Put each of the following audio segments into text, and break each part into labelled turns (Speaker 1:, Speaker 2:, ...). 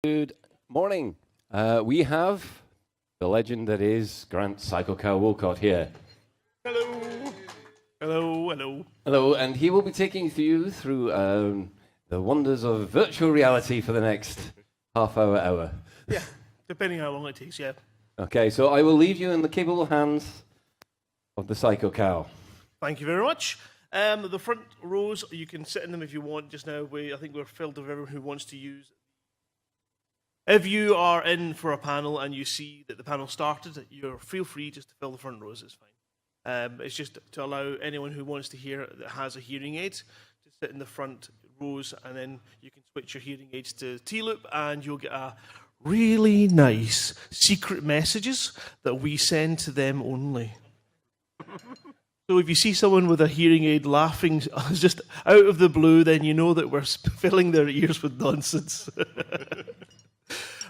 Speaker 1: Good morning. We have the legend that is Grant Psycho Cow Wolcott here.
Speaker 2: Hello. Hello, hello.
Speaker 1: Hello, and he will be taking you through the wonders of virtual reality for the next half hour.
Speaker 2: Yeah, depending how long it takes, yeah.
Speaker 1: Okay, so I will leave you in the capable hands of the Psycho Cow.
Speaker 2: Thank you very much. The front rows, you can sit in them if you want. Just now, I think we're filled with everyone who wants to use. If you are in for a panel and you see that the panel started, feel free just to fill the front rows, it's fine. It's just to allow anyone who wants to hear that has a hearing aid to sit in the front rows, and then you can switch your hearing aids to T-Loop and you'll get a really nice secret messages that we send to them only. So if you see someone with a hearing aid laughing just out of the blue, then you know that we're filling their ears with nonsense.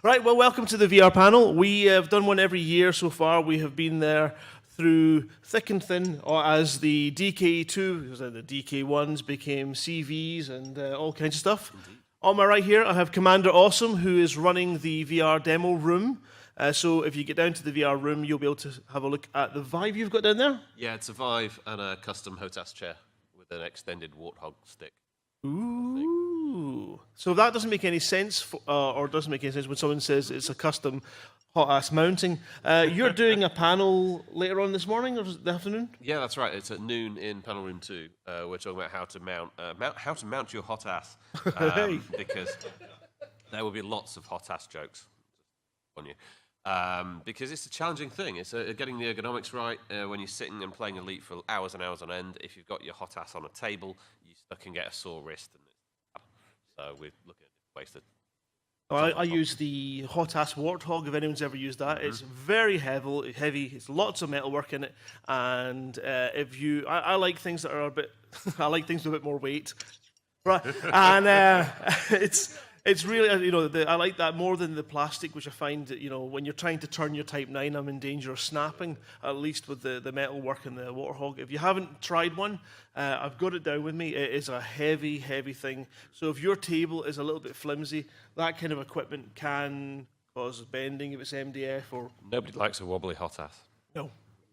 Speaker 2: Right, well, welcome to the VR panel. We have done one every year so far. We have been there through thick and thin, or as the DK2, the DK1s became CVs and all kinds of stuff. Indeed. On my right here, I have Commander Awesome, who is running the VR demo room. So if you get down to the VR room, you'll be able to have a look at the Vive you've got down there.
Speaker 3: Yeah, it's a Vive and a custom Hotas chair with an extended warthog stick.
Speaker 2: Ooh. So that doesn't make any sense, or doesn't make any sense when someone says it's a custom hot-ass mounting. You're doing a panel later on this morning or the afternoon?
Speaker 3: Yeah, that's right. It's at noon in panel room 2. We're talking about how to mount your hot ass, because there will be lots of hot ass jokes on you. Because it's a challenging thing. It's getting the ergonomics right when you're sitting and playing Elite for hours and hours on end. If you've got your hot ass on a table, you can get a sore wrist. So we're looking at ways to...
Speaker 2: I use the hot ass warthog if anyone's ever used that. It's very heavy. It's lots of metalwork in it, and I like things that are a bit. I like things with a bit more weight, right? And it's really, I like that more than the plastic, which I find that, when you're trying to turn your Type 9, I'm in danger of snapping, at least with the metal work and the Warthog. If you haven't tried one, I've got it down with me. It is a heavy, heavy thing. So if your table is a little bit flimsy, that kind of equipment can cause bending if it's MDF or...
Speaker 3: Nobody likes a wobbly hot ass.
Speaker 2: No,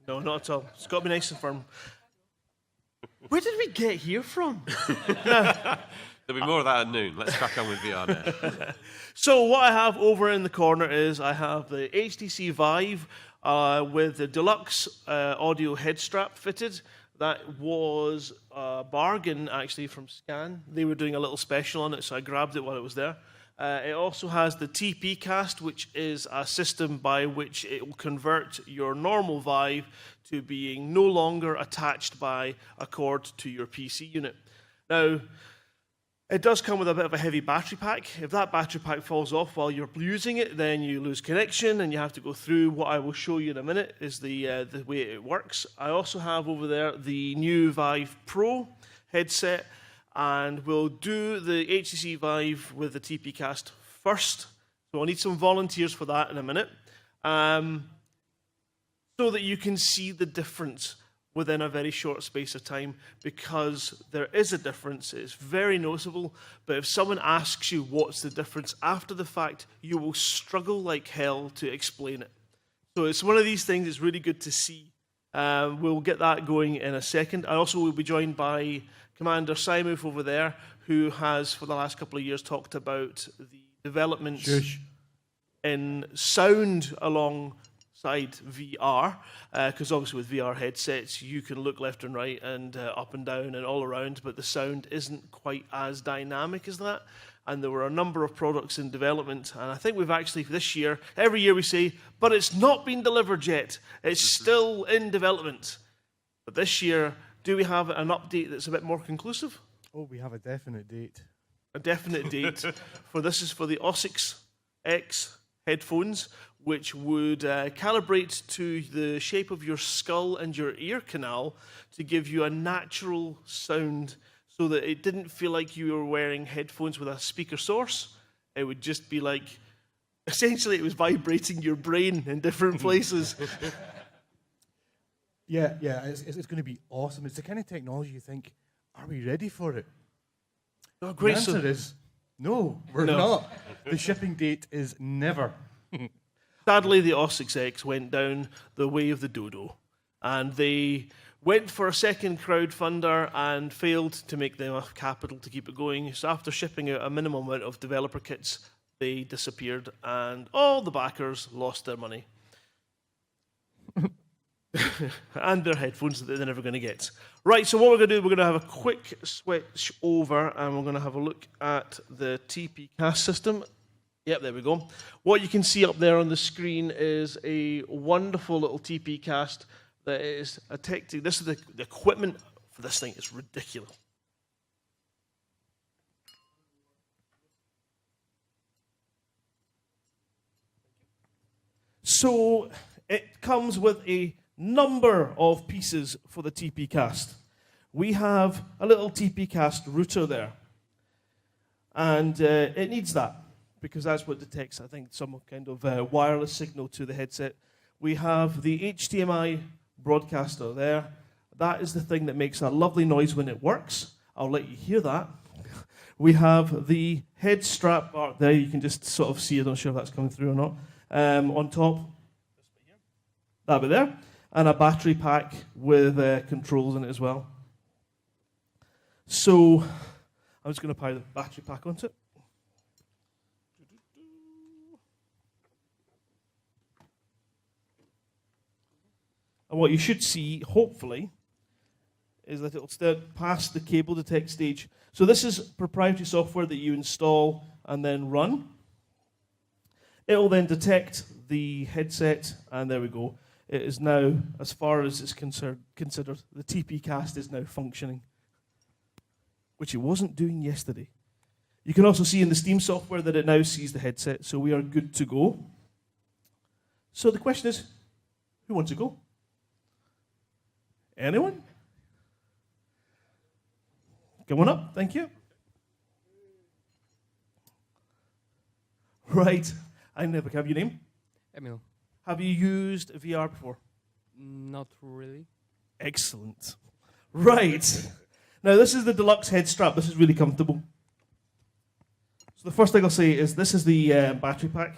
Speaker 2: not at all. It's got to be nice and firm. Where did we get here from?
Speaker 3: There'll be more of that at noon. Let's crack on with VR now.
Speaker 2: So what I have over in the corner is I have the Htc Vive with the Deluxe audio head strap fitted. That was a bargain, actually, from Scan. They were doing a little special on it, so I grabbed it while it was there. It also has the TP Cast, which is a system by which it will convert your normal Vive to being no longer attached by a cord to your PC unit. Now, it does come with a bit of a heavy battery pack. If that battery pack falls off while you're using it, then you lose connection and you have to go through what I will show you in a minute is the way it works. I also have over there the new Vive Pro headset, and we'll do the HTC Vive with the TP Cast first. So I'll need some volunteers for that in a minute, so that you can see the difference within a very short space of time, because there is a difference. It's very noticeable, but if someone asks you what's the difference after the fact, you will struggle like hell to explain it. So it's one of these things that's really good to see. We'll get that going in a second. I also will be joined by Commander Simoof over there, who has, for the last couple of years, talked about the developments in sound alongside VR, because obviously with VR headsets you can look left and right and up and down and all around, but the sound isn't quite as dynamic as that. And there were a number of products in development, and I think we've actually this year, every year we say, but it's not been delivered yet. It's still in development. But this year, do we have an update that's a bit more conclusive?
Speaker 4: Oh, we have a definite date.
Speaker 2: A definite date for this is for the Oculus X headphones, which would calibrate to the shape of your skull and your ear canal to give you a natural sound, so that it didn't feel like you were wearing headphones with a speaker source. It would just be like, essentially it was vibrating your brain in different places.
Speaker 4: Yeah, it's going to be awesome. It's the kind of technology you think, are we ready for it?
Speaker 2: Oh, great.
Speaker 4: The answer is No, we're
Speaker 2: No.
Speaker 4: not. The shipping date is never.
Speaker 2: Sadly, the OS execs went down the way of the dodo, and they went for a second crowdfunder and failed to make enough capital to keep it going. So after shipping out a minimum amount of developer kits, they disappeared, and all the backers lost their money. And their headphones that they're never going to get. Right, so what we're going to do, we're going to have a quick switch over, and we're going to have a look at the TP cast system. Yep, there we go. What you can see up there on the screen is a wonderful little TP cast that is a tech. This is the equipment for this thing. It's ridiculous. So it comes with a number of pieces for the TP cast. We have a little TP cast router there, and it needs that because that's what detects, I think, some kind of wireless signal to the headset. We have the HDMI broadcaster there. That is the thing that makes that lovely noise when it works. I'll let you hear that. We have the head strap part there. You can just sort of see it. I'm not sure if that's coming through or not. On top, that bit there, and a battery pack with controls in it as well. So I'm just going to power the battery pack onto it. And what you should see, hopefully, is that it'll still pass the cable detect stage. So this is proprietary software that you install and then run. It will then detect the headset, and there we go. It is now, as far as it's considered, the TP cast is now functioning, which it wasn't doing yesterday. You can also see in the Steam software that it now sees the headset, so we are good to go. So the question is, who wants to go? Anyone? Come on up, thank you. Right, I never have your name.
Speaker 5: Emil.
Speaker 2: Have you used VR before?
Speaker 5: Not really.
Speaker 2: Excellent. Right. Now, this is the Deluxe head strap. This is really comfortable. So the first thing I'll say is this is the battery pack.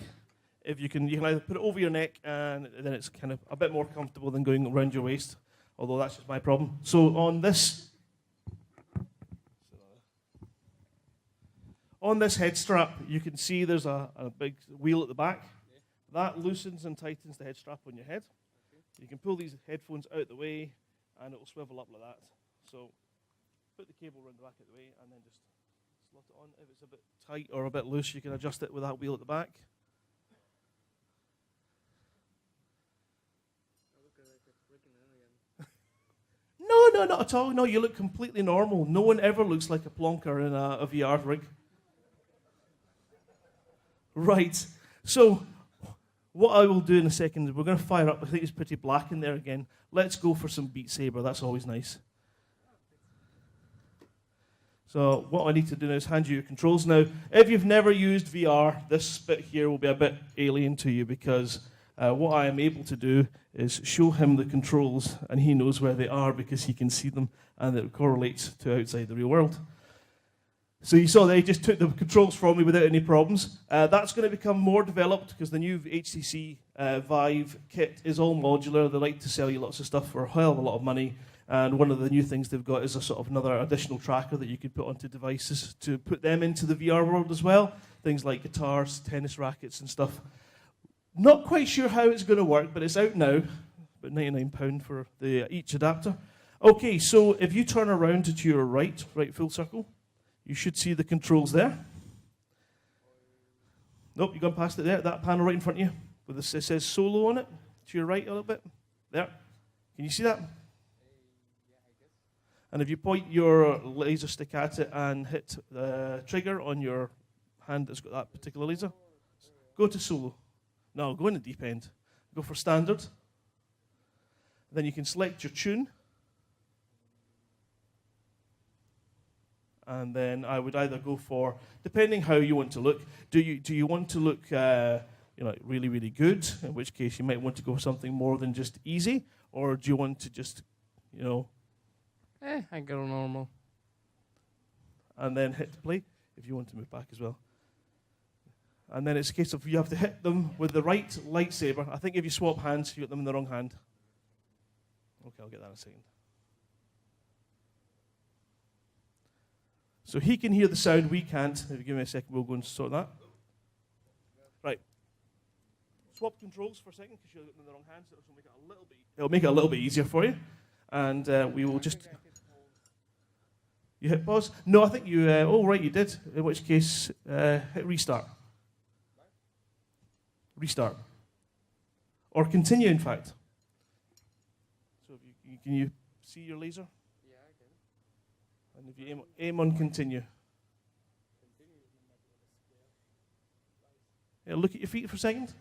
Speaker 2: If you can either put it over your neck, and then it's kind of a bit more comfortable than going around your waist, although that's just my problem. So on this head strap, you can see there's a big wheel at the back. That loosens and tightens the head strap on your head. You can pull these headphones out the way, and it will swivel up like that. So put the cable around the back of the way, and then just slot it on. If it's a bit tight or a bit loose, you can adjust it with that wheel at the back. No, not at all. No, you look completely normal. No one ever looks like a plonker in a VR rig. Right. So what I will do in a second is we're going to fire up. I think it's pretty black in there again. Let's go for some Beat Saber. That's always nice. So what I need to do now is hand you your controls. Now, if you've never used VR, this bit here will be a bit alien to you because what I am able to do is show him the controls, and he knows where they are because he can see them, and it correlates to outside the real world. So you saw they just took the controls from me without any problems. That's going to become more developed because the new HTC Vive kit is all modular. They like to sell you lots of stuff for a hell of a lot of money. And one of the new things they've got is a sort of another additional tracker that you could put onto devices to put them into the VR world as well. Things like guitars, tennis rackets and stuff. Not quite sure how it's going to work, but it's out now. About £99 for each adapter. Okay, so if you turn around to your right full circle, you should see the controls there. Nope, you've gone past it there. That panel right in front of you. It says solo on it. To your right a little bit. There. Can you see that? And if you point your laser stick at it and hit the trigger on your hand that's got that particular laser, go to solo. No, go in the deep end. Go for standard. Then you can select your tune. And then I would either go for, depending how you want to look, do you want to look really, really good, in which case you might want to go for something more than just easy, or do you want to just,
Speaker 5: I go normal.
Speaker 2: and then hit play? if you want to move back as well. And then it's a case of you have to hit them with the right lightsaber. I think if you swap hands, you get them in the wrong hand. Okay, I'll get that in a second. So he can hear the sound, we can't. If you give me a second, we'll go and sort that. Right. Swap controls for a second, because you're in the wrong hands. It'll make it a little bit easier for you. And we will just... You hit pause? No, I think you... oh, right, you did. In which case, hit restart. Restart. Or continue, in fact. So if can you see your laser?
Speaker 5: Yeah, I can.
Speaker 2: And if you aim on continue. Yeah, look at your feet for a second.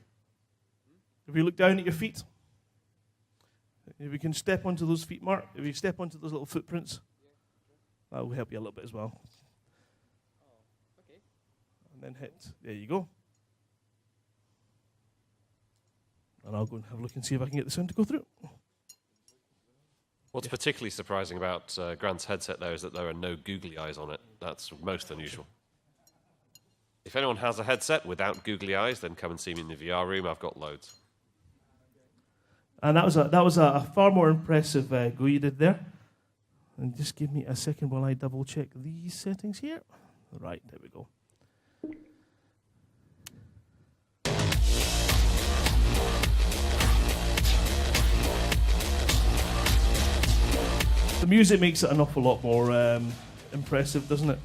Speaker 2: If you look down at your feet, if you can step onto those feet, Mark, if you step onto those little footprints, that will help you a little bit as well.
Speaker 5: Oh, okay.
Speaker 2: And then hit, there you go. And I'll go and have a look and see if I can get the sound to go through.
Speaker 3: What's particularly surprising about Grant's headset, though, is that there are no googly eyes on it. That's most unusual. If anyone has a headset without googly eyes, then come and see me in the VR room. I've got loads.
Speaker 2: And that was a far more impressive go you did there. And just give me a second while I double check these settings here. Right, there we go. The music makes it an awful lot more impressive, doesn't it?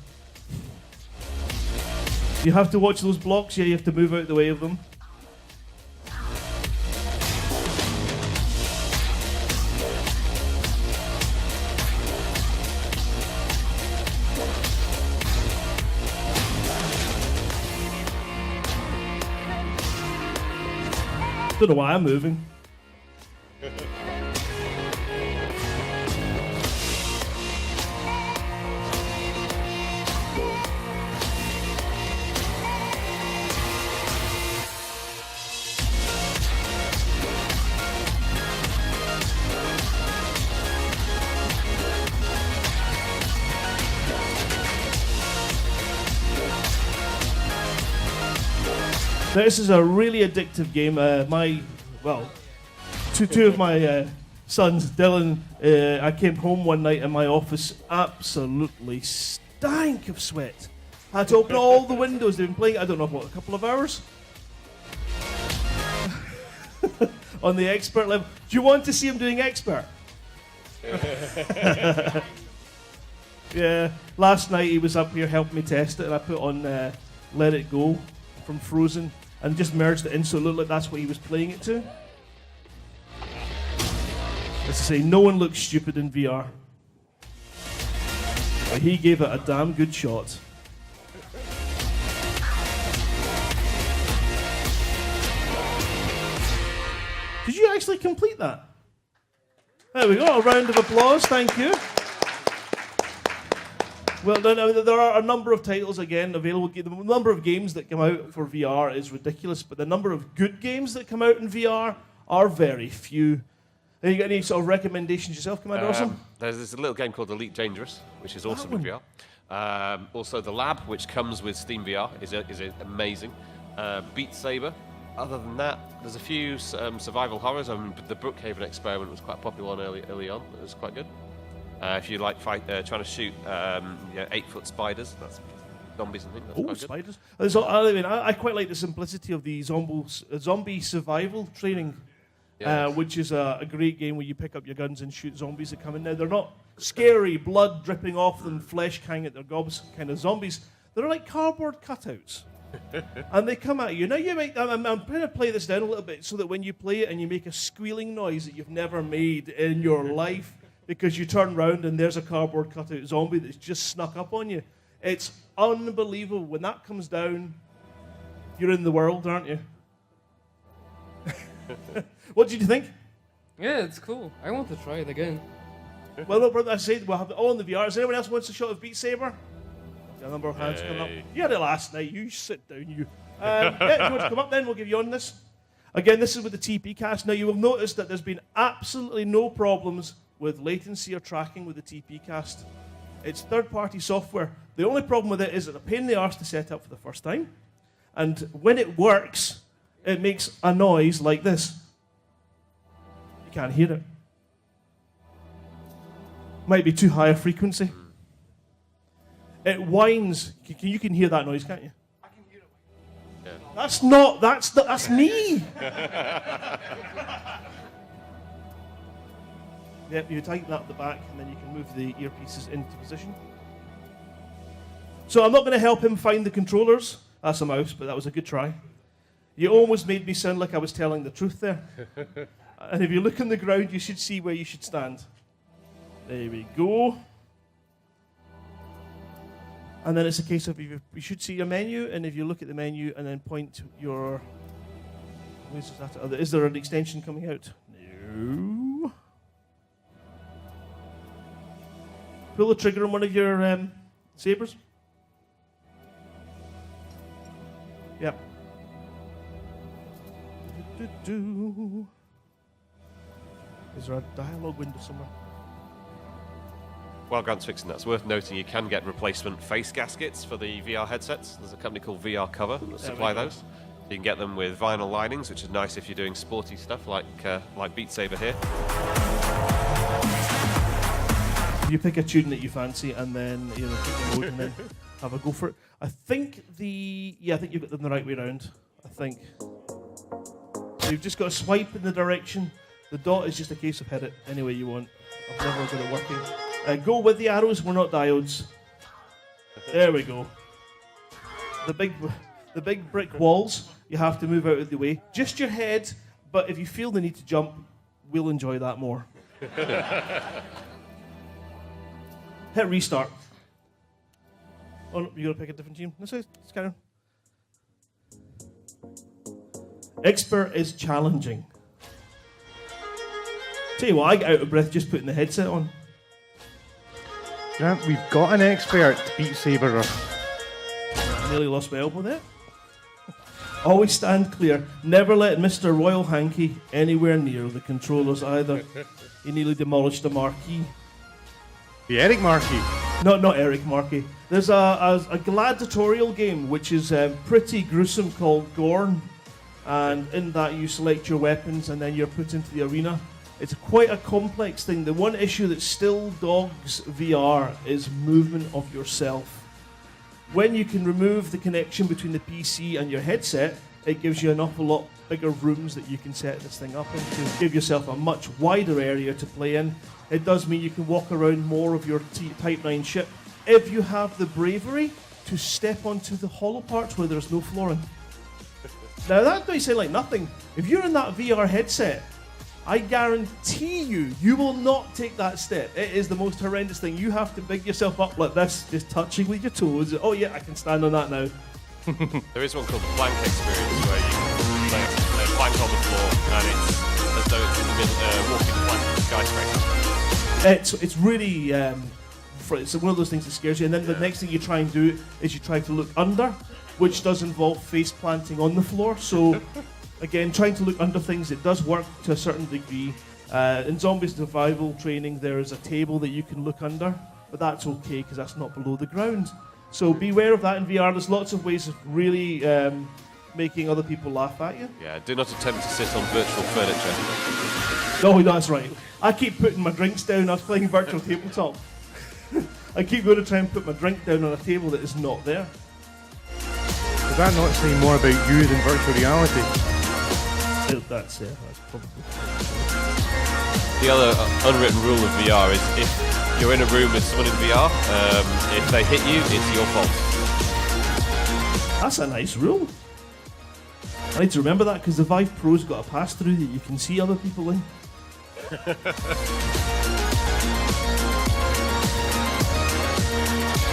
Speaker 2: You have to watch those blocks, yeah, you have to move out the way of them. Don't know why I'm moving. This is a really addictive game. Two of my sons, Dylan, I came home one night and my office absolutely stank of sweat. I had to open all the windows. They've been playing, I don't know, a couple of hours? On the expert level. Do you want to see him doing expert? Yeah, last night he was up here helping me test it, and I put on Let It Go from Frozen and just merged it in so it looked like that's what he was playing it to. As I say, no one looks stupid in VR. But he gave it a damn good shot. Did you actually complete that? There we go, a round of applause, thank you. Well, there are a number of titles, again, available. The number of games that come out for VR is ridiculous, but the number of good games that come out in VR are very few. Have you got any sort of recommendations yourself, Commander Awesome?
Speaker 3: There's this little game called Elite Dangerous, which is awesome in VR. Also, The Lab, which comes with Steam VR, is amazing. Beat Saber. Other than that, there's a few survival horrors. I mean, the Brookhaven Experiment was quite a popular one early on. It was quite good. If you like trying to shoot 8-foot spiders, that's zombies and things. That's quite
Speaker 2: spiders! Good. I quite like the simplicity of the zombie survival training, which is a great game where you pick up your guns and shoot zombies that come in. Now they're not scary, blood dripping off them, flesh hanging at their gobs kind of zombies. They're like cardboard cutouts. And they come at you. Now I'm trying to play this down a little bit so that when you play it and you make a squealing noise that you've never made in your life, because you turn around and there's a cardboard cutout zombie that's just snuck up on you. It's unbelievable. When that comes down, you're in the world, aren't you? What did you think?
Speaker 5: Yeah, it's cool. I want to try it again.
Speaker 2: Well, look, I said we'll have it all in the VR. Is anyone else wants a shot of Beat Saber? A number of hands coming up. You had it last night. You sit down, you. If you want to come up, then we'll give you on this. Again, this is with the TP cast. Now, you will notice that there's been absolutely no problems with latency or tracking with the TP cast. It's third-party software. The only problem with it is it's a pain in the arse to set up for the first time. And when it works, it makes a noise like this. You can't hear it. Might be too high a frequency. It whines. You can hear that noise, can't you? I can hear it. Yeah. That's me. Yep, you tighten that at the back, and then you can move the earpieces into position. So I'm not going to help him find the controllers. That's a mouse, but that was a good try. You almost made me sound like I was telling the truth there. And if you look on the ground, you should see where you should stand. There we go. And then it's a case of you should see a menu, and if you look at the menu and then point your... Is there an extension coming out? No. Pull the trigger on one of your sabers. Yep. Is there a dialogue window somewhere?
Speaker 3: While Grant's fixing that, it's worth noting you can get replacement face gaskets for the VR headsets. There's a company called VR Cover that supply those. You can get them with vinyl linings, which is nice if you're doing sporty stuff like Beat Saber here.
Speaker 2: You pick a tune that you fancy, and then pick a mode, and then have a go for it. I think you've got them the right way around. I think. So you've just got to swipe in the direction. The dot is just a case of hit it any way you want. I've never got it working. Go with the arrows. We're not diodes. There we go. The big brick walls. You have to move out of the way. Just your head. But if you feel the need to jump, we'll enjoy that more. Hit restart. Oh no, you gotta pick a different team. Let's carry on. Expert is challenging. Tell you what, I get out of breath just putting the headset on.
Speaker 4: Grant, we've got an expert Beat Saberer.
Speaker 2: Nearly lost my elbow there. Always stand clear. Never let Mr. Royal Hanky anywhere near the controllers either. He nearly demolished the marquee.
Speaker 4: The Eric Markey.
Speaker 2: Not Eric Markey. There's a gladiatorial game which is pretty gruesome called Gorn, and in that you select your weapons and then you're put into the arena. It's quite a complex thing. The one issue that still dogs VR is movement of yourself. When you can remove the connection between the PC and your headset, it gives you an awful lot bigger rooms that you can set this thing up into. Give yourself a much wider area to play in. It does mean you can walk around more of your Type 9 ship if you have the bravery to step onto the hollow parts where there's no flooring. Now that might sound like nothing. If you're in that VR headset, I guarantee you will not take that step. It is the most horrendous thing. You have to big yourself up like this, just touching with your toes. Oh yeah, I can stand on that now.
Speaker 3: There is one called the Plank Experience where you can plank on the floor and it's as though it's in the middle, walking the plank of the skyscraper.
Speaker 2: It's really it's one of those things that scares you. And then the next thing you try and do is you try to look under, which does involve face planting on the floor. So again, trying to look under things, it does work to a certain degree. In zombie survival training, there is a table that you can look under, but that's okay because that's not below the ground. So beware of that in VR. There's lots of ways of really making other people laugh at you.
Speaker 3: Yeah, do not attempt to sit on virtual furniture.
Speaker 2: No, that's right. I keep putting my drinks down. I was playing virtual tabletop. I keep going to try and put my drink down on a table that is not there.
Speaker 4: Does that not say more about you than virtual reality?
Speaker 2: That's probably.
Speaker 3: The other unwritten rule of VR is if you're in a room with someone in VR, if they hit you, it's your fault.
Speaker 2: That's a nice rule. I need to remember that because the Vive Pro's got a pass-through that you can see other people in.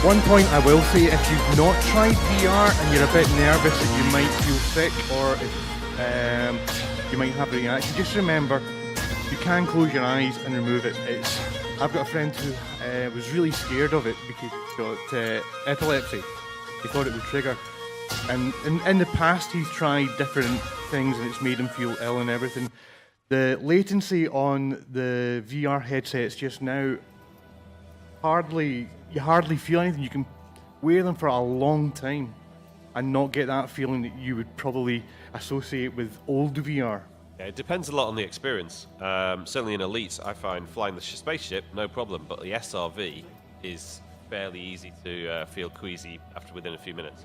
Speaker 4: One point I will say, if you've not tried VR and you're a bit nervous that you might feel sick or if, you might have a reaction, just remember you can close your eyes and remove it. I've got a friend who was really scared of it because he got epilepsy. He thought it would trigger. And in the past he's tried different things and it's made him feel ill and everything. The latency on the VR headsets just now, you hardly feel anything. You can wear them for a long time and not get that feeling that you would probably associate with old VR.
Speaker 3: Yeah, it depends a lot on the experience. Certainly in Elite, I find flying the spaceship, no problem, but the SRV is fairly easy to feel queasy within a few minutes.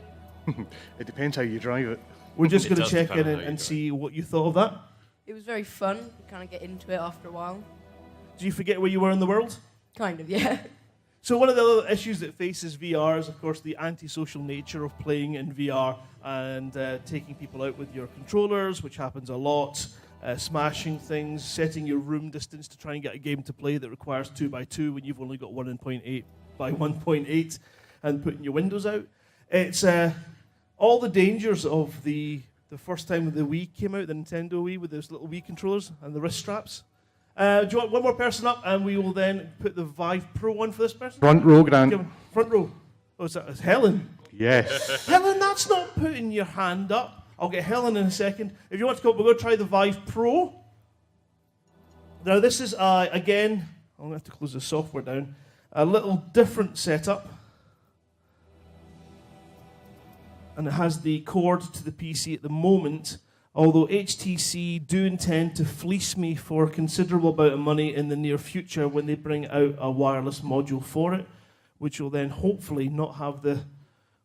Speaker 4: It depends how you drive it.
Speaker 2: We're just
Speaker 3: It
Speaker 2: going to
Speaker 3: does
Speaker 2: check
Speaker 3: depend
Speaker 2: in
Speaker 3: on how you
Speaker 2: and
Speaker 3: do it.
Speaker 2: see what you thought of that.
Speaker 6: It was very fun. You kind of get into it after a while.
Speaker 2: Do you forget where you were in the world?
Speaker 6: Kind of, yeah.
Speaker 2: So one of the other issues that faces VR is, of course, the antisocial nature of playing in VR and taking people out with your controllers, which happens a lot, smashing things, setting your room distance to try and get a game to play that requires 2x2 when you've only got 1.8 by 1.8, and putting your windows out. It's all the dangers of the first time the Wii came out, the Nintendo Wii, with those little Wii controllers and the wrist straps. Do you want one more person up, and we will then put the Vive Pro on for this person?
Speaker 4: Front row, Grant.
Speaker 2: Front row. Oh, it's Helen.
Speaker 4: Yes.
Speaker 2: Helen, that's not putting your hand up. I'll get Helen in a second. If you want to come up, we're going to try the Vive Pro. Now, this is, again, I'm going to have to close the software down, a little different setup. And it has the cord to the PC at the moment, although HTC do intend to fleece me for a considerable amount of money in the near future when they bring out a wireless module for it, which will then hopefully not have the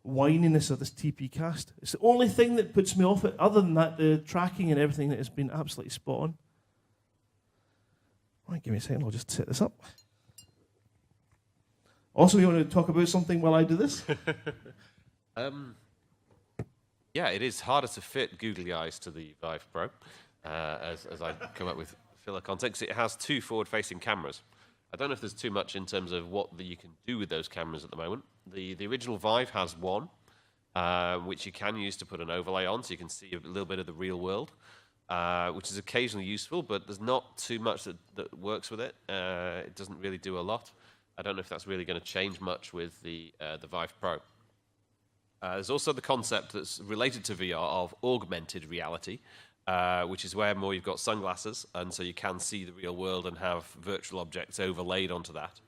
Speaker 2: whininess of this TP cast. It's the only thing that puts me off it. Other than that, the tracking and everything that has been absolutely spot on. Right, give me a second, I'll just set this up. Also, you want to talk about something while I do this?
Speaker 3: Yeah, it is harder to fit googly eyes to the Vive Pro, as I come up with filler content, 'cause it has two forward-facing cameras. I don't know if there's too much in terms of what you can do with those cameras at the moment. The original Vive has one, which you can use to put an overlay on, so you can see a little bit of the real world, which is occasionally useful, but there's not too much that works with it. It doesn't really do a lot. I don't know if that's really going to change much with the Vive Pro. There's also the concept that's related to VR of augmented reality, which is where more you've got sunglasses, and so you can see the real world and have virtual objects overlaid onto that,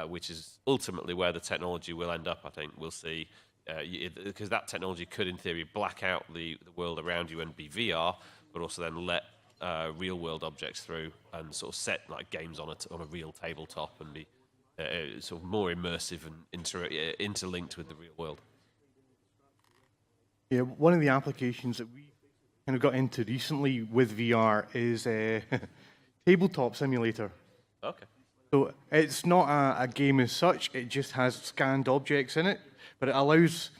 Speaker 3: which is ultimately where the technology will end up, I think. We'll see, because that technology could, in theory, black out the world around you and be VR, but also then let real-world objects through and sort of set like games on a real tabletop and be sort of more immersive and interlinked with the real world.
Speaker 4: Yeah, one of the applications that we kind of got into recently with VR is Tabletop Simulator.
Speaker 3: Okay.
Speaker 4: So it's not a game as such, it just has scanned objects in it, but it allows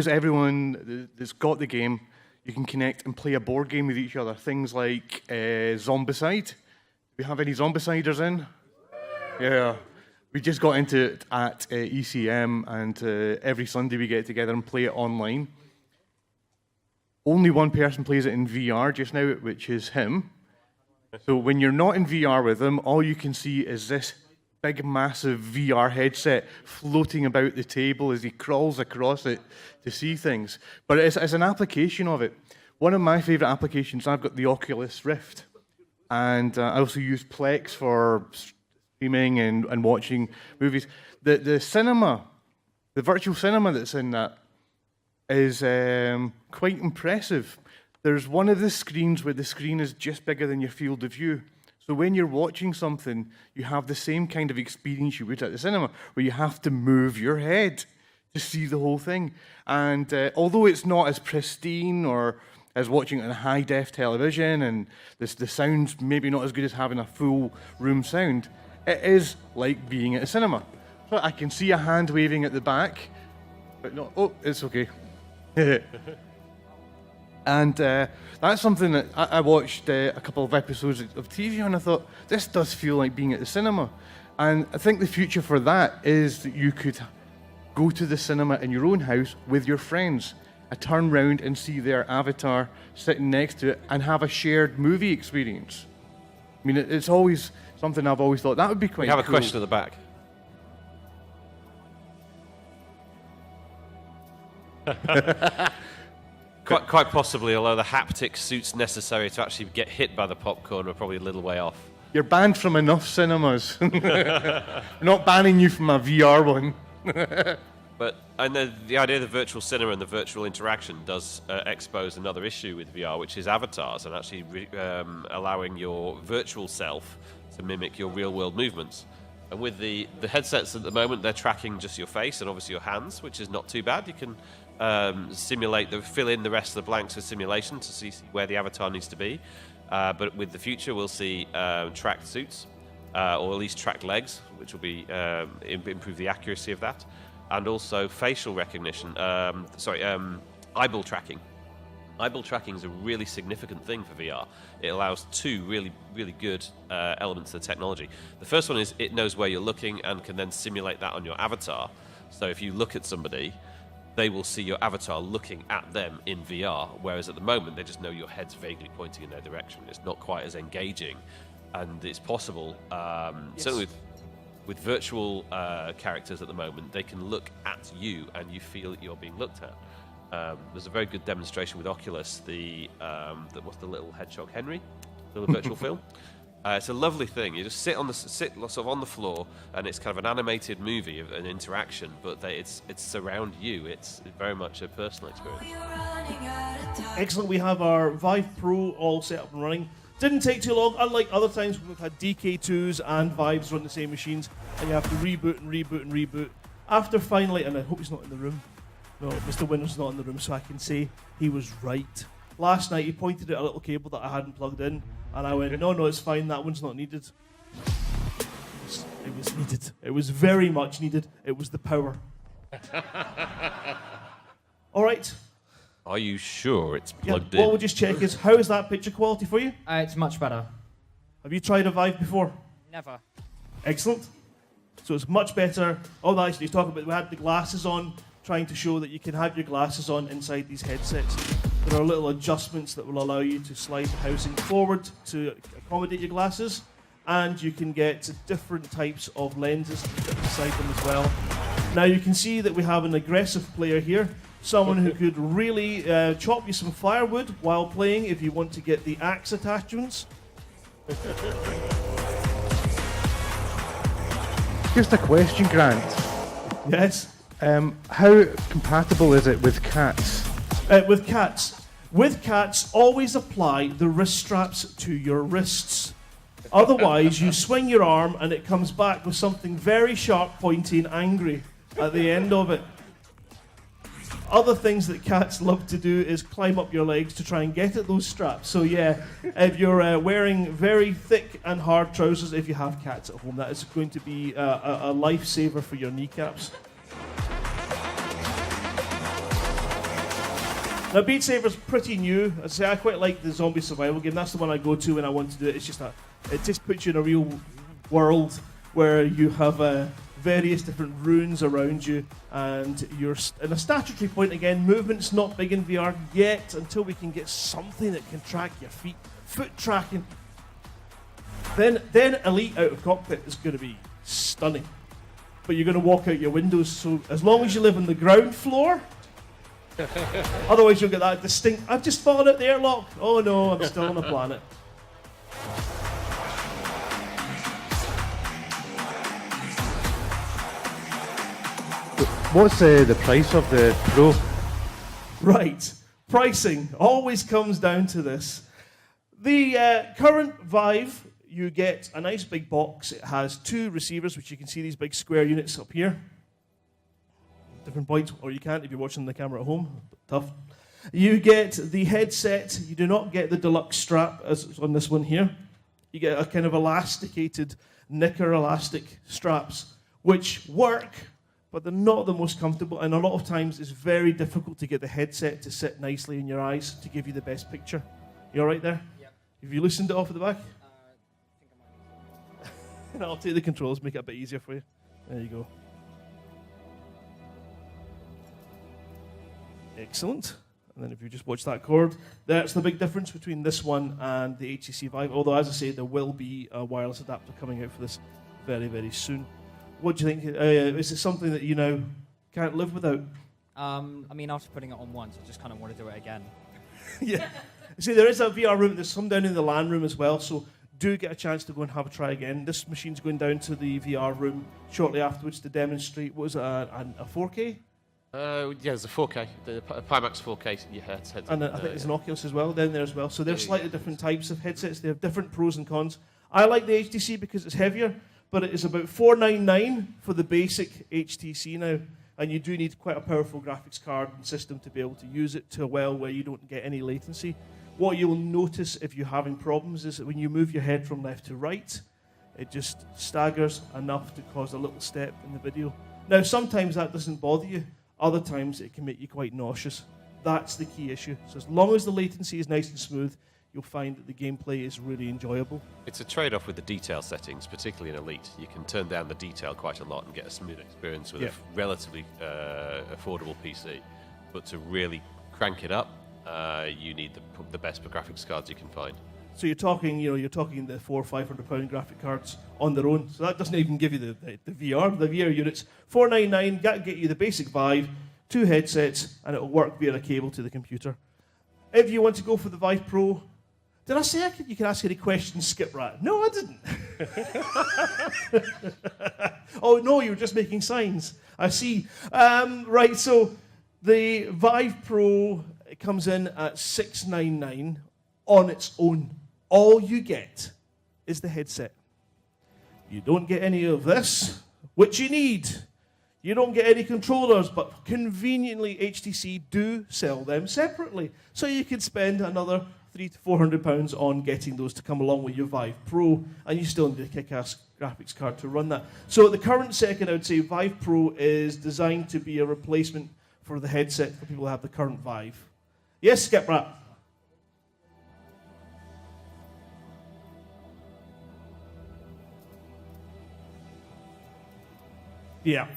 Speaker 4: everyone that's got the game, you can connect and play a board game with each other. Things like Zombicide. Do we have any Zombiciders in? Yeah. We just got into it at ECM, and every Sunday we get together and play it online. Only one person plays it in VR just now, which is him. So when you're not in VR with him, all you can see is this big, massive VR headset floating about the table as he crawls across it to see things. But it's an application of it. One of my favorite applications, I've got the Oculus Rift, and I also use Plex for streaming and watching movies. The cinema, the virtual cinema that's in that is quite impressive. There's one of the screens where the screen is just bigger than your field of view. So when you're watching something, you have the same kind of experience you would at the cinema, where you have to move your head to see the whole thing. And although it's not as pristine or as watching it on a high-def television, and the sound's maybe not as good as having a full room sound, it is like being at a cinema. So I can see a hand waving at the back, but no, oh, it's okay. And that's something that I watched a couple of episodes of TV, and I thought, this does feel like being at the cinema. And I think the future for that is that you could go to the cinema in your own house with your friends, turn round and see their avatar sitting next to it, and have a shared movie experience. I mean, it's always something I've always thought that would be quite cool.
Speaker 3: We have a question at the back. Quite possibly, although the haptic suits necessary to actually get hit by the popcorn are probably a little way off.
Speaker 4: You're banned from enough cinemas. We're not banning you from a VR one.
Speaker 3: But and the idea of the virtual cinema and the virtual interaction does expose another issue with VR, which is avatars and actually allowing your virtual self to mimic your real-world movements. And with the headsets at the moment, they're tracking just your face and obviously your hands, which is not too bad. You can fill in the rest of the blanks with simulation to see where the avatar needs to be. But with the future, we'll see tracked suits, or at least tracked legs, which will be improve the accuracy of that, and also facial recognition. Eyeball tracking. Eyeball tracking is a really significant thing for VR. It allows two really, really good elements of the technology. The first one is it knows where you're looking and can then simulate that on your avatar. So if you look at somebody, they will see your avatar looking at them in VR, whereas at the moment they just know your head's vaguely pointing in their direction. It's not quite as engaging, and it's possible, certainly with virtual characters at the moment, they can look at you and you feel that you're being looked at. There's a very good demonstration with Oculus, what's the little hedgehog, Henry? The virtual film. It's a lovely thing. You just sit sort of on the floor, and it's kind of an animated movie of an interaction, but it's around you. It's very much a personal experience.
Speaker 2: Excellent. We have our Vive Pro all set up and running. Didn't take too long. Unlike other times when we've had DK2s and Vives run the same machines, and you have to reboot and reboot and reboot. After finally, and I hope he's not in the room. No, Mr. Winner's not in the room, so I can say he was right. Last night he pointed at a little cable that I hadn't plugged in, and I went, no, it's fine, that one's not needed. It was needed. It was very much needed. It was the power. All right.
Speaker 3: Are you sure it's plugged
Speaker 2: What
Speaker 3: in?
Speaker 2: we'll just check is, how is that picture quality for you?
Speaker 5: It's much better.
Speaker 2: Have you tried a Vive before?
Speaker 5: Never.
Speaker 2: Excellent. So it's much better. Oh, actually, he's talking about, we had the glasses on, trying to show that you can have your glasses on inside these headsets. There are little adjustments that will allow you to slide the housing forward to accommodate your glasses, and you can get different types of lenses to fit inside them as well. Now you can see that we have an aggressive player here, someone who could really chop you some firewood while playing if you want to get the axe attachments.
Speaker 4: Just a question, Grant.
Speaker 2: Yes.
Speaker 4: How compatible is it with cats?
Speaker 2: With cats, always apply the wrist straps to your wrists. Otherwise, you swing your arm and it comes back with something very sharp, pointy, and angry at the end of it. Other things that cats love to do is climb up your legs to try and get at those straps. So yeah, if you're wearing very thick and hard trousers, if you have cats at home, that is going to be a lifesaver for your kneecaps. Now, Beat Saber's pretty new. I say I quite like the zombie survival game. That's the one I go to when I want to do it. It's just it just puts you in a real world where you have various different runes around you, and you're in a statutory point again. Movement's not big in VR yet until we can get something that can track your feet, foot tracking. Then Elite out of cockpit is going to be stunning. But you're going to walk out your windows, so as long as you live on the ground floor. Otherwise you'll get that distinct, I've just fallen out the airlock. Oh no, I'm still on the planet.
Speaker 4: What's the price of the Pro?
Speaker 2: Right, pricing always comes down to this. The current Vive, you get a nice big box. It has 2 receivers, which you can see these big square units up here. Different points, or you can't if you're watching the camera at home. Tough. You get the headset. You do not get the Deluxe strap as on this one here. You get a kind of elasticated, knicker elastic straps, which work, but they're not the most comfortable, and a lot of times it's very difficult to get the headset to sit nicely in your eyes to give you the best picture. You all right there?
Speaker 5: Yep.
Speaker 2: Have you loosened it off at the back?
Speaker 5: I think I might.
Speaker 2: I'll take the controls, make it a bit easier for you. There you go. Excellent. And then if you just watch that cord, that's the big difference between this one and the HTC Vive. Although, as I say, there will be a wireless adapter coming out for this very, very soon. What do you think? Is it something that you now can't live without?
Speaker 5: I mean, after putting it on once, I just kind of want to do it again.
Speaker 2: Yeah. See, there is a VR room. There's some down in the LAN room as well. So do get a chance to go and have a try again. This machine's going down to the VR room shortly afterwards to demonstrate, what was it, a 4K?
Speaker 3: Yeah, there's a 4K, the Pimax 4K headset.
Speaker 2: And I think there's an Oculus as well down there as well. So they're slightly different types of headsets. They have different pros and cons. I like the HTC because it's heavier, but it is about $499 for the basic HTC now. And you do need quite a powerful graphics card and system to be able to use it to well where you don't get any latency. What you'll notice if you're having problems is that when you move your head from left to right, it just staggers enough to cause a little step in the video. Now, sometimes that doesn't bother you. Other times it can make you quite nauseous. That's the key issue. So as long as the latency is nice and smooth, you'll find that the gameplay is really enjoyable.
Speaker 3: It's a trade-off with the detail settings, particularly in Elite. You can turn down the detail quite a lot and get a smooth experience with a relatively affordable PC. But to really crank it up, you need the best graphics cards you can find.
Speaker 2: So you're talking the £400 or £500 graphic cards on their own. So that doesn't even give you the VR. The VR units, $499, that get you the basic Vive, 2 headsets, and it'll work via a cable to the computer. If you want to go for the Vive Pro, did I say you can ask any questions, Skip Rat? No, I didn't. Oh no, you were just making signs. I see. Right, so the Vive Pro comes in at $699 on its own. All you get is the headset. You don't get any of this, which you need. You don't get any controllers, but conveniently HTC do sell them separately. So you can spend another £300 to £400 on getting those to come along with your Vive Pro, and you still need a kick-ass graphics card to run that. So at the current second, I would say Vive Pro is designed to be a replacement for the headset for people who have the current Vive. Yes, Skip Rat? Yeah.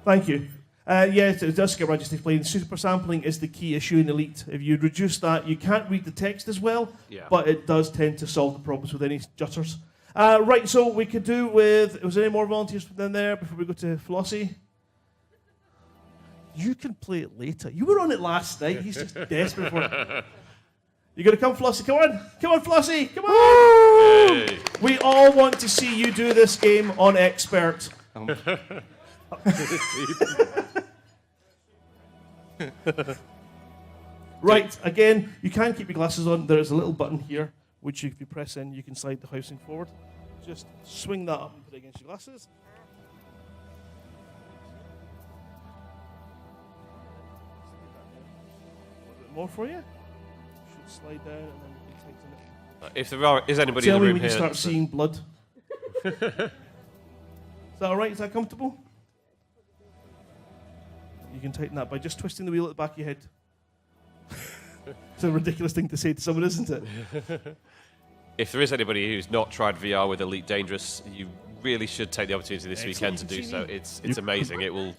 Speaker 2: Thank you. Yes, it does skip. I just explained. Super sampling is the key issue in Elite. If you reduce that, you can't read the text as well, but it does tend to solve the problems with any jutters. Right, so we could do with... Was there any more volunteers down there before we go to Flossie? You can play it later. You were on it last night. He's just desperate for it. You gonna come, Flossie? Come on! Come on, Flossie! Come on! Hey. We all want to see you do this game on Expert. Right, again, you can keep your glasses on. There is a little button here, which if you press in, you can slide the housing forward. Just swing that up and put it against your glasses. A little bit more for you. Should slide down and then you can tighten it.
Speaker 3: If there is anybody
Speaker 2: Tell
Speaker 3: in the room
Speaker 2: me when
Speaker 3: here,
Speaker 2: you start seeing blood. Is that all right? Is that comfortable? You can tighten that by just twisting the wheel at the back of your head. It's a ridiculous thing to say to someone, isn't it?
Speaker 3: If there is anybody who's not tried VR with Elite Dangerous, you really should take the opportunity this weekend to do so. It's amazing. It will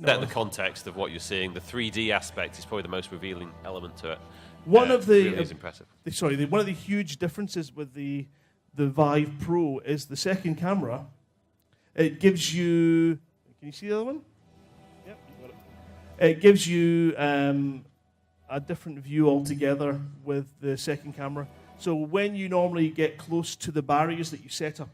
Speaker 3: set the context of what you're seeing. The 3D aspect is probably the most revealing element to it.
Speaker 2: One of the
Speaker 3: really is impressive.
Speaker 2: One of the huge differences with the Vive Pro is the second camera. It gives you. Can you see the other one? Yep, you got it. It gives you a different view altogether with the second camera. So when you normally get close to the barriers that you set up,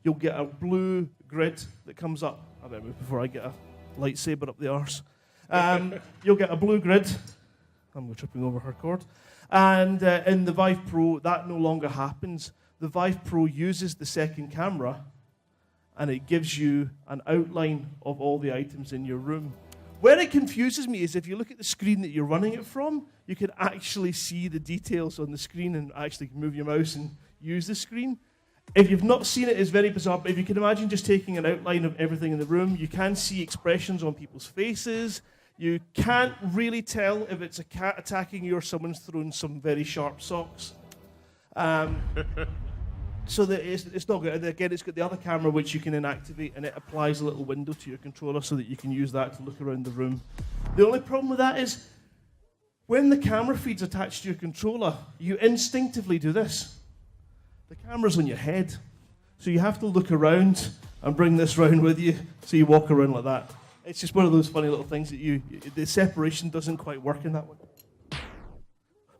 Speaker 2: you'll get a blue grid that comes up. I better move before I get a lightsaber up the arse. You'll get a blue grid. I'm tripping over her cord. And in the Vive Pro, that no longer happens. The Vive Pro uses the second camera, and it gives you an outline of all the items in your room. Where it confuses me is if you look at the screen that you're running it from, you can actually see the details on the screen and actually move your mouse and use the screen. If you've not seen it, it's very bizarre, but if you can imagine just taking an outline of everything in the room, you can see expressions on people's faces. You can't really tell if it's a cat attacking you or someone's throwing some very sharp socks. So that it's not good. And again, it's got the other camera which you can then activate, and it applies a little window to your controller so that you can use that to look around the room. The only problem with that is when the camera feed's attached to your controller, you instinctively do this. The camera's on your head, so you have to look around and bring this round with you, so you walk around like that. It's just one of those funny little things that the separation doesn't quite work in that one.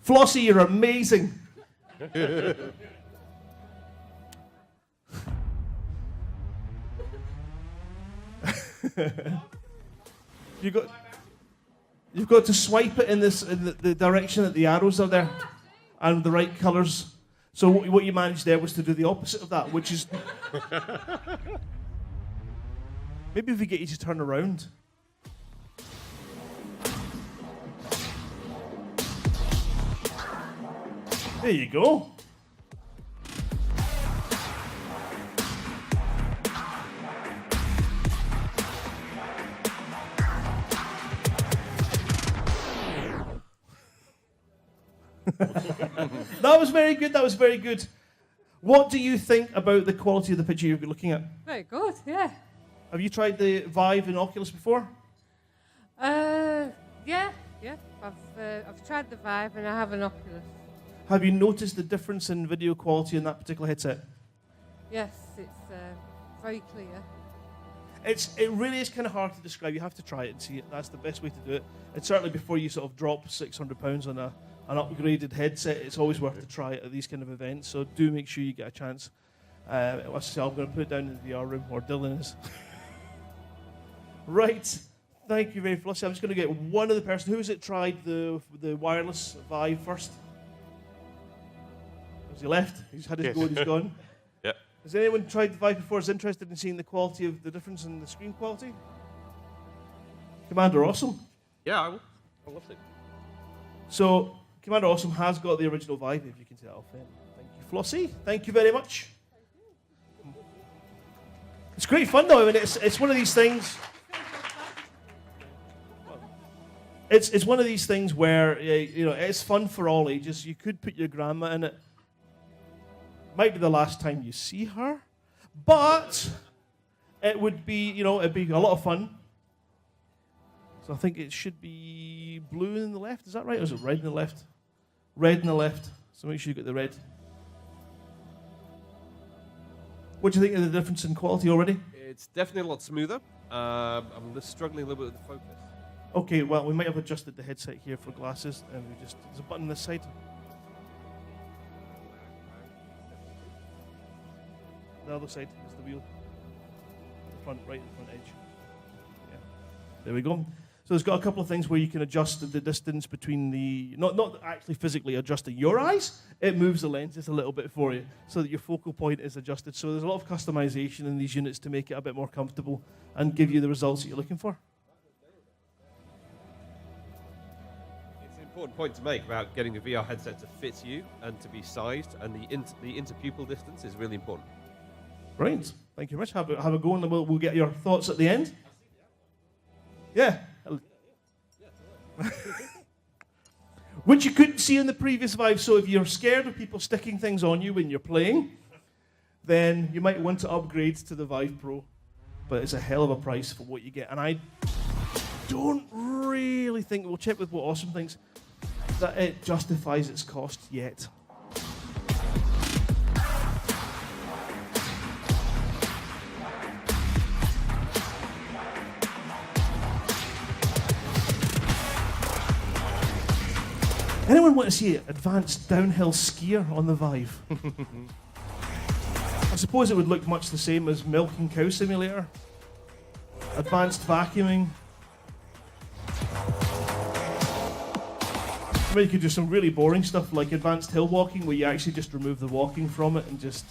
Speaker 2: Flossie, you're amazing. You've got to swipe it in the direction that the arrows are there, and the right colours. So what you managed there was to do the opposite of that, which is maybe if we get you to turn around. There you go. That was very good. That was very good. What do you think about the quality of the picture you're looking at?
Speaker 7: Very good, yeah.
Speaker 2: Have you tried the Vive and Oculus before?
Speaker 7: Yeah. I've tried the Vive and I have an Oculus.
Speaker 2: Have you noticed the difference in video quality in that particular headset?
Speaker 7: Yes, it's very clear.
Speaker 2: It really is kind of hard to describe. You have to try it and see it. That's the best way to do it. And certainly before you sort of drop £600 on an upgraded headset, it's always worth to try it at these kind of events. So do make sure you get a chance. I'm going to put it down in the VR room where Dylan is. Right. Thank you very much. I'm just going to get one other person. Who has it tried the wireless Vive first? Has he left? He's had his go and he's gone.
Speaker 3: Yep.
Speaker 2: Has anyone tried the Vive before? Is interested in seeing the quality of the difference in the screen quality? Commander Awesome.
Speaker 3: Yeah, I will love it.
Speaker 2: So Commander Awesome has got the original Vive, if you can see that off there. Thank you, Flossie. Thank you very much. It's great fun though. I mean, it's one of these things. It's one of these things where it's fun for all ages. You could put your grandma in it. Might be the last time you see her, but it would be it'd be a lot of fun. So I think it should be blue in the left. Is that right? Or is it red in the left? Red in the left. So make sure you get the red. What do you think of the difference in quality already?
Speaker 3: It's definitely a lot smoother. I'm struggling a little bit with the focus.
Speaker 2: Okay, well, we might have adjusted the headset here for glasses, and there's a button on this side. The other side is the wheel. The front, right, the front edge. Yeah. There we go. So it's got a couple of things where you can adjust the distance between the, not actually physically adjusting your eyes, it moves the lenses a little bit for you so that your focal point is adjusted. So there's a lot of customization in these units to make it a bit more comfortable and give you the results that you're looking for.
Speaker 3: It's an important point to make about getting a VR headset to fit you and to be sized, and the interpupil distance is really important.
Speaker 2: Brilliant. Thank you very much. Have a go, and we'll get your thoughts at the end. Yeah. Which you couldn't see in the previous Vive. So if you're scared of people sticking things on you when you're playing, then you might want to upgrade to the Vive Pro. But it's a hell of a price for what you get. And I don't really think, we'll check with what Awesome thinks, that it justifies its cost yet. Anyone want to see advanced downhill skier on the Vive? I suppose it would look much the same as Milking Cow Simulator. Advanced vacuuming. I mean, you could do some really boring stuff like advanced hill walking, where you actually just remove the walking from it and just...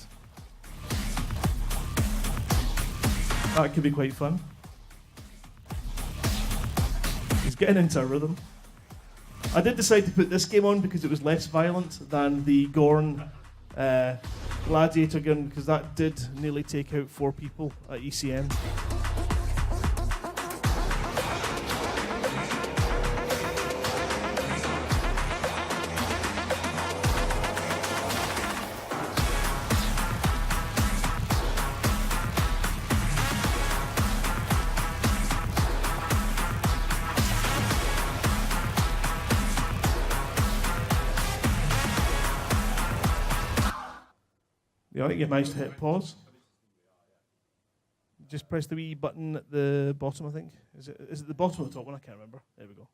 Speaker 2: That could be quite fun. He's getting into a rhythm. I did decide to put this game on because it was less violent than the Gorn Gladiator gun, because that did nearly take out 4 people at ECM. I think you managed to hit pause. Just press the wee button at the bottom, I think. Is it the bottom or the top one? I can't remember. There we go.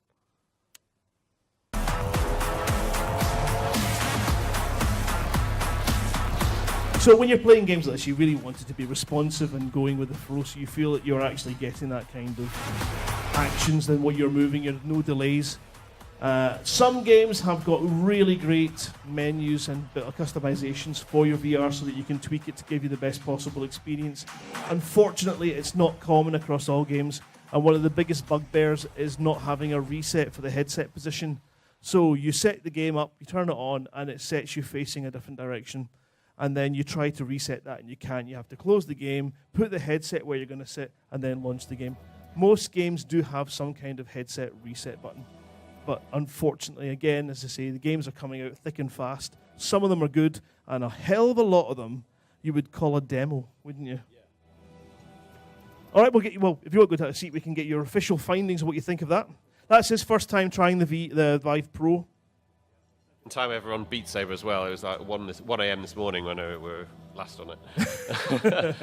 Speaker 2: So when you're playing games like this, you really want it to be responsive and going with the flow, so you feel that you're actually getting that kind of actions than what you're moving. There's no delays. Some games have got really great menus and bit of customizations for your VR so that you can tweak it to give you the best possible experience. Unfortunately, it's not common across all games, and one of the biggest bugbears is not having a reset for the headset position. So you set the game up, you turn it on, and it sets you facing a different direction. And then you try to reset that, and you can't. You have to close the game, put the headset where you're going to sit, and then launch the game. Most games do have some kind of headset reset button. But unfortunately, again, as I say, the games are coming out thick and fast. Some of them are good, and a hell of a lot of them you would call a demo, wouldn't you? Yeah. All right, if you want to go to a seat, we can get your official findings of what you think of that. That's his first time trying the Vive Pro.
Speaker 3: Time ever on Beat Saber as well. It was like 1 a.m. this morning when we were last on it.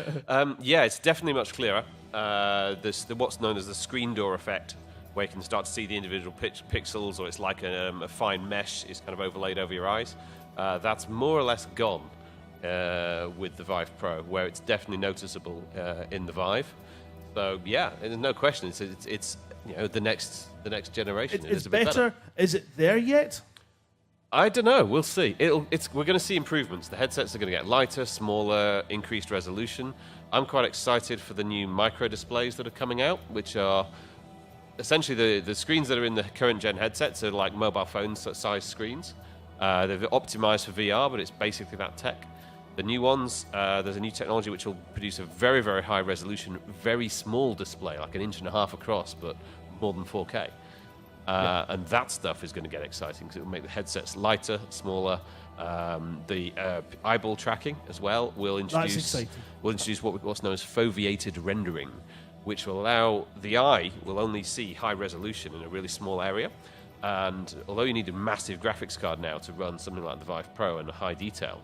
Speaker 3: Yeah, it's definitely much clearer. There's what's known as the screen door effect, where you can start to see the individual pixels, or it's like a fine mesh is kind of overlaid over your eyes. That's more or less gone with the Vive Pro, where it's definitely noticeable in the Vive. So yeah, there's no question. It's the next generation.
Speaker 2: It's better. Is it there yet?
Speaker 3: I don't know. We'll see. We're going to see improvements. The headsets are going to get lighter, smaller, increased resolution. I'm quite excited for the new micro displays that are coming out, which are essentially the screens that are in the current gen headsets are like mobile phone size screens. They've optimized for VR, but it's basically that tech. The new ones, there's a new technology which will produce a very, very high resolution, very small display, like 1.5 inches across, but more than 4K. And that stuff is going to get exciting because it will make the headsets lighter, smaller. The eyeball tracking as well will introduce what's known as foveated rendering, which will allow the eye will only see high resolution in a really small area. And although you need a massive graphics card now to run something like the Vive Pro and a high detail,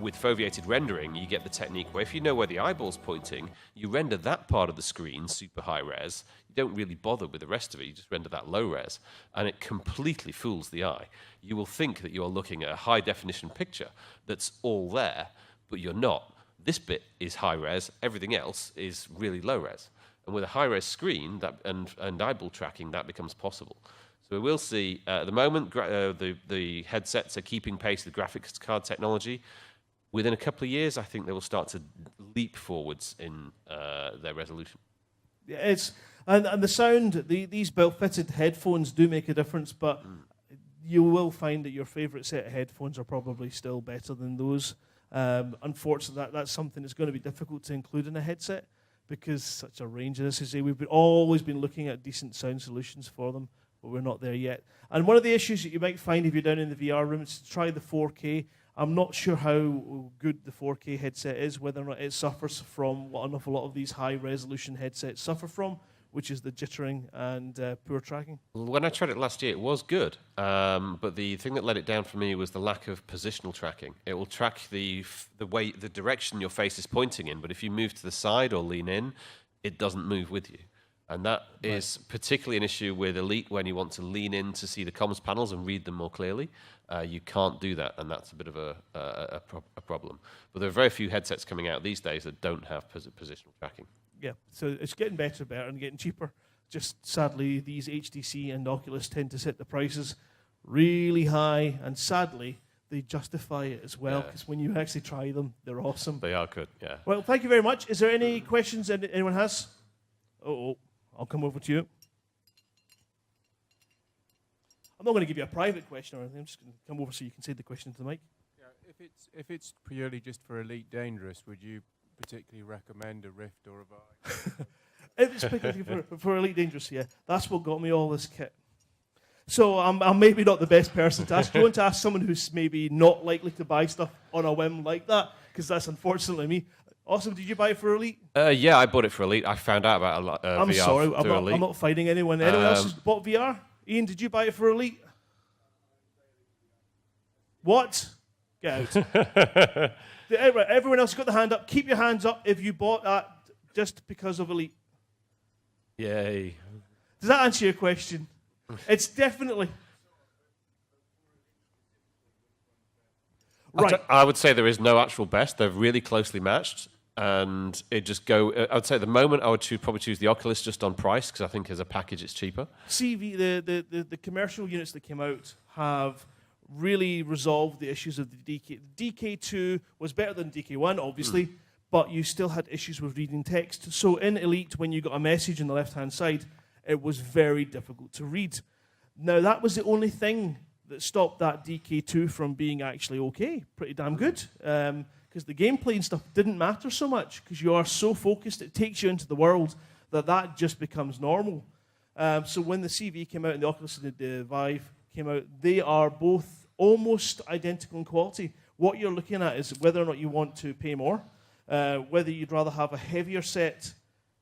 Speaker 3: with foveated rendering, you get the technique where if you know where the eyeball's pointing, you render that part of the screen super high res. You don't really bother with the rest of it. You just render that low res, and it completely fools the eye. You will think that you're looking at a high definition picture that's all there, but you're not. This bit is high res. Everything else is really low res. And with a high res screen and eyeball tracking, that becomes possible. So we will see, at the moment, the headsets are keeping pace with graphics card technology. Within a couple of years, I think they will start to leap forwards in their resolution.
Speaker 2: Yeah, and the sound, these belt-fitted headphones do make a difference, but you will find that your favourite set of headphones are probably still better than those. Unfortunately, that's something that's going to be difficult to include in a headset because such a range. And as I say, we've always been looking at decent sound solutions for them, but we're not there yet. And one of the issues that you might find if you're down in the VR room is to try the 4K. I'm not sure how good the 4K headset is, whether or not it suffers from what an awful lot of these high-resolution headsets suffer from, which is the jittering and poor tracking.
Speaker 3: When I tried it last year, it was good. But the thing that let it down for me was the lack of positional tracking. It will track the direction your face is pointing in, but if you move to the side or lean in, it doesn't move with you. And that is particularly an issue with Elite when you want to lean in to see the comms panels and read them more clearly. You can't do that, and that's a bit of a problem. But there are very few headsets coming out these days that don't have positional tracking.
Speaker 2: Yeah, so it's getting better and getting cheaper. Just sadly, these HTC and Oculus tend to set the prices really high, and sadly, they justify it as well, because when you actually try them, they're awesome.
Speaker 3: They are good, yeah.
Speaker 2: Well, thank you very much. Is there any questions that anyone has? I'll come over to you. I'm not going to give you a private question or anything. I'm just going to come over so you can say the question to the mic.
Speaker 8: Yeah, if it's purely just for Elite Dangerous, would you particularly recommend a Rift or a Vive?
Speaker 2: If it's particularly for Elite Dangerous, yeah. That's what got me all this kit. So I'm maybe not the best person to ask. Do you want to ask someone who's maybe not likely to buy stuff on a whim like that? Because that's unfortunately me. Awesome. Did you buy it for Elite?
Speaker 3: Yeah, I bought it for Elite. I found out about
Speaker 2: I'm
Speaker 3: VR
Speaker 2: sorry,
Speaker 3: Elite.
Speaker 2: I'm not fighting anyone. Anyone else has bought VR? Ian, did you buy it for Elite? What? Get out. Everyone else got the hand up. Keep your hands up if you bought that just because of Elite.
Speaker 3: Yay.
Speaker 2: Does that answer your question? It's definitely... Right.
Speaker 3: I would say there is no actual best. They're really closely matched. And it just go. I would say at the moment I would probably choose the Oculus just on price because I think as a package it's cheaper.
Speaker 2: CV, the commercial units that came out have really resolved the issues of the DK. DK2 was better than DK1, obviously, but you still had issues with reading text. So in Elite, when you got a message on the left-hand side, it was very difficult to read. Now, that was the only thing that stopped that DK2 from being actually okay, pretty damn good. Because the gameplay and stuff didn't matter so much because you are so focused, it takes you into the world that just becomes normal. So when the CV came out and the Oculus and the Vive came out, they are both almost identical in quality. What you're looking at is whether or not you want to pay more, whether you'd rather have a heavier set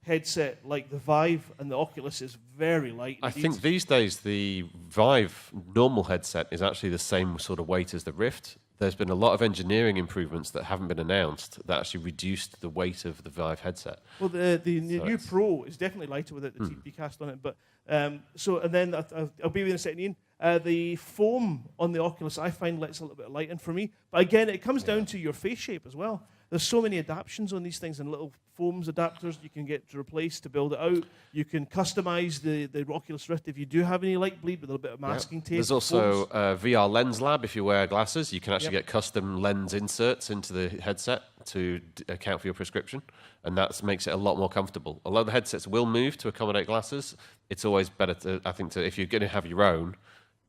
Speaker 2: headset like the Vive, and the Oculus is very light.
Speaker 3: I think these days the Vive normal headset is actually the same sort of weight as the Rift. There's been a lot of engineering improvements that haven't been announced that actually reduced the weight of the Vive headset.
Speaker 2: Well, the new Pro is definitely lighter with it, the TP cast on it. But and then I'll be with you in a second, Ian. The foam on the Oculus I find lets a little bit of light in for me. But again, it comes down to your face shape as well. There's so many adaptions on these things and little foams adapters you can get to replace to build it out. You can customize the Oculus Rift if you do have any light bleed with a little bit of masking tape.
Speaker 3: There's also VR Lens Lab. If you wear glasses, you can actually get custom lens inserts into the headset to account for your prescription, and that makes it a lot more comfortable. Although the headsets will move to accommodate glasses, it's always better to, I think, if you're going to have your own,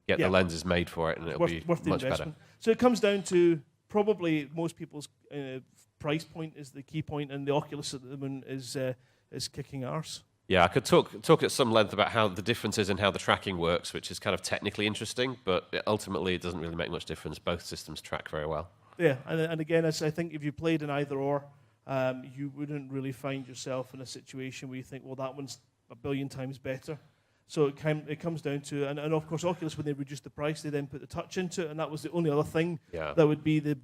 Speaker 3: get the lenses made for it, and it'll be
Speaker 2: worth the
Speaker 3: much better.
Speaker 2: investment. So it comes down to probably most people's price point is the key point, and the Oculus at the moment is kicking arse.
Speaker 3: Yeah, I could talk at some length about how the difference is and how the tracking works, which is kind of technically interesting, but ultimately it doesn't really make much difference. Both systems track very well.
Speaker 2: Yeah, and again, as I think if you played in either or, you wouldn't really find yourself in a situation where you think, well, that one's a billion times better. So it comes down to, and of course, Oculus, when they reduced the price, they then put the touch into it, and that was the only other thing that would be the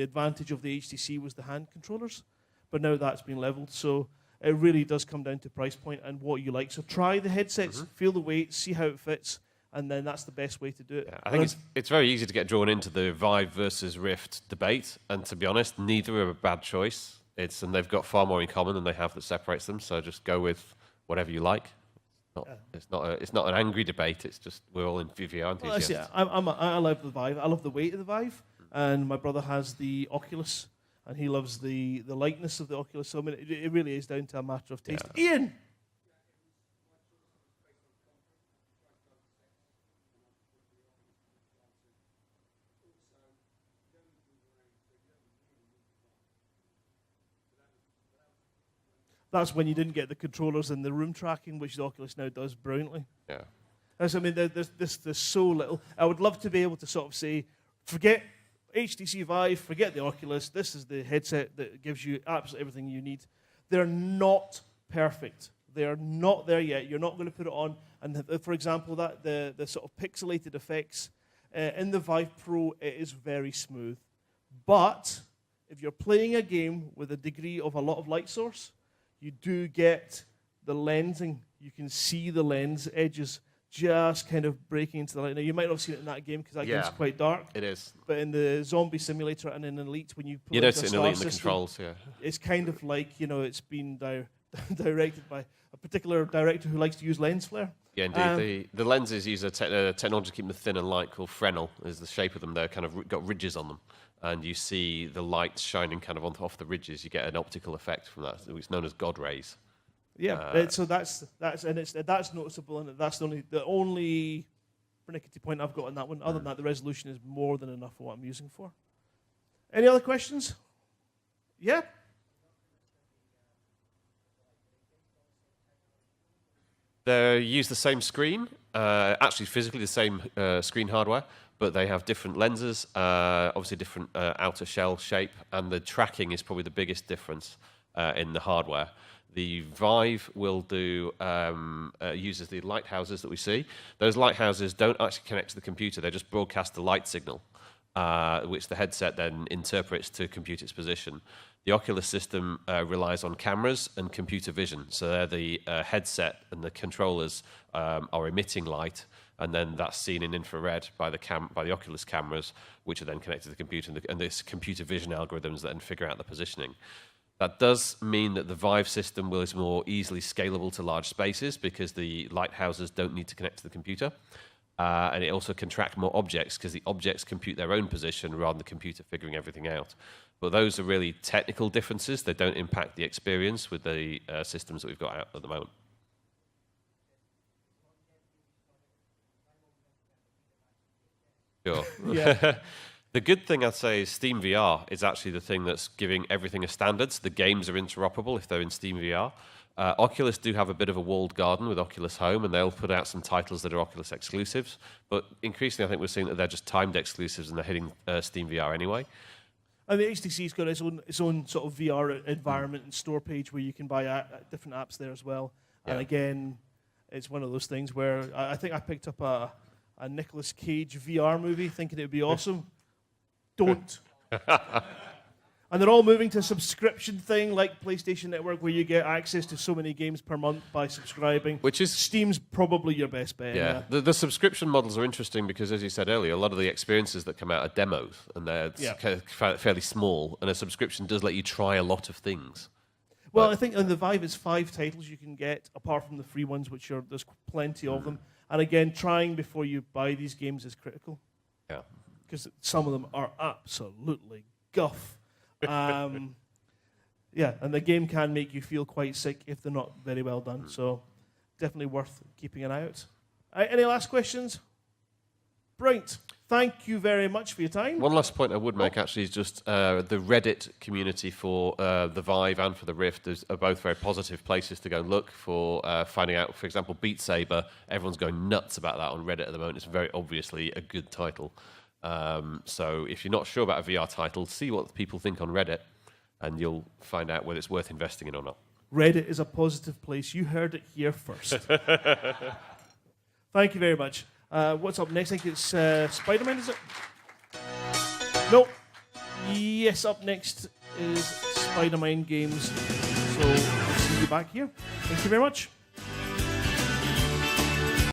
Speaker 2: advantage of the HTC was the hand controllers. But now that's been leveled, so it really does come down to price point and what you like. So try the headsets, feel the weight, see how it fits, and then that's the best way to do it.
Speaker 3: Yeah, I think it's very easy to get drawn into the Vive versus Rift debate, and to be honest, neither are a bad choice. And they've got far more in common than they have that separates them. So just go with whatever you like. It's not an angry debate. It's just we're all in VR enthusiasts.
Speaker 2: I love the Vive. I love the weight of the Vive, and my brother has the Oculus, and he loves the lightness of the Oculus. So I mean, it really is down to a matter of taste. Yeah. Ian. That's when you didn't get the controllers and the room tracking, which the Oculus now does brilliantly.
Speaker 3: Yeah.
Speaker 2: I mean, there's so little. I would love to be able to sort of say, forget HTC Vive, forget the Oculus. This is the headset that gives you absolutely everything you need. They're not perfect. They are not there yet. You're not going to put it on. And for example, that the sort of pixelated effects in the Vive Pro, it is very smooth. But if you're playing a game with a degree of a lot of light source, you do get the lensing. You can see the lens edges just kind of breaking into the light. Now, you might not have seen it in that game because that game's quite dark.
Speaker 3: It is.
Speaker 2: But in the Zombie Simulator and in Elite, when you pull
Speaker 3: you notice
Speaker 2: into
Speaker 3: it in
Speaker 2: a
Speaker 3: Elite
Speaker 2: star
Speaker 3: in the
Speaker 2: system,
Speaker 3: controls,
Speaker 2: it's kind of like, it's been directed by a particular director who likes to use lens flare.
Speaker 3: Yeah, indeed. The lenses use a technology to keep them thin and light called Fresnel, is the shape of them. They're kind of got ridges on them. And you see the light shining kind of off the ridges. You get an optical effect from that. It's known as God rays.
Speaker 2: Yeah, so that's noticeable, and that's the only pernickety point I've got on that one. Other than that, the resolution is more than enough for what I'm using for. Any other questions? Yeah.
Speaker 3: They use the same screen, actually physically the same screen hardware, but they have different lenses, obviously different outer shell shape, and the tracking is probably the biggest difference in the hardware. The Vive will uses the lighthouses that we see. Those lighthouses don't actually connect to the computer. They just broadcast the light signal, which the headset then interprets to compute its position. The Oculus system relies on cameras and computer vision. So they're the headset and the controllers are emitting light, and then that's seen in infrared by the Oculus cameras, which are then connected to the computer, and this computer vision algorithms that then figure out the positioning. That does mean that the Vive system is more easily scalable to large spaces because the lighthouses don't need to connect to the computer. And it also can track more objects because the objects compute their own position rather than the computer figuring everything out. But those are really technical differences. They don't impact the experience with the systems that we've got out at the moment. Sure.
Speaker 2: Yeah.
Speaker 3: The good thing I'd say is Steam VR is actually the thing that's giving everything a standard. So the games are interoperable if they're in Steam VR. Oculus do have a bit of a walled garden with Oculus Home, and they'll put out some titles that are Oculus exclusives. But increasingly, I think we're seeing that they're just timed exclusives and they're hitting Steam VR anyway.
Speaker 2: And the HTC's got its own sort of VR environment and store page where you can buy different apps there as well.
Speaker 3: Yeah.
Speaker 2: And again, it's one of those things where I think I picked up a Nicolas Cage VR movie thinking it would be awesome. Don't. And they're all moving to a subscription thing like PlayStation Network where you get access to so many games per month by subscribing.
Speaker 3: Which is
Speaker 2: Steam's probably your best bet.
Speaker 3: Yeah, the subscription models are interesting because, as you said earlier, a lot of the experiences that come out are demos, and they're fairly small, and a subscription does let you try a lot of things.
Speaker 2: Well, I think on the Vive, it's 5 titles you can get, apart from the free ones, which there's plenty of them. And again, trying before you buy these games is critical.
Speaker 3: Yeah.
Speaker 2: Because some of them are absolutely guff. Yeah, and the game can make you feel quite sick if they're not very well done. So definitely worth keeping an eye out. Any last questions? Brilliant. Thank you very much for your time.
Speaker 3: One last point I would make actually is just the Reddit community for the Vive and for the Rift are both very positive places to go and look for finding out, for example, Beat Saber. Everyone's going nuts about that on Reddit at the moment. It's very obviously a good title. So if you're not sure about a VR title, see what people think on Reddit, and you'll find out whether it's worth investing in or not.
Speaker 2: Reddit is a positive place. You heard it here first. Thank you very much. What's up next? I think it's Spider-Man, is it? Nope. Yes, up next is Spider-Man games. So we'll see you back here. Thank you very much.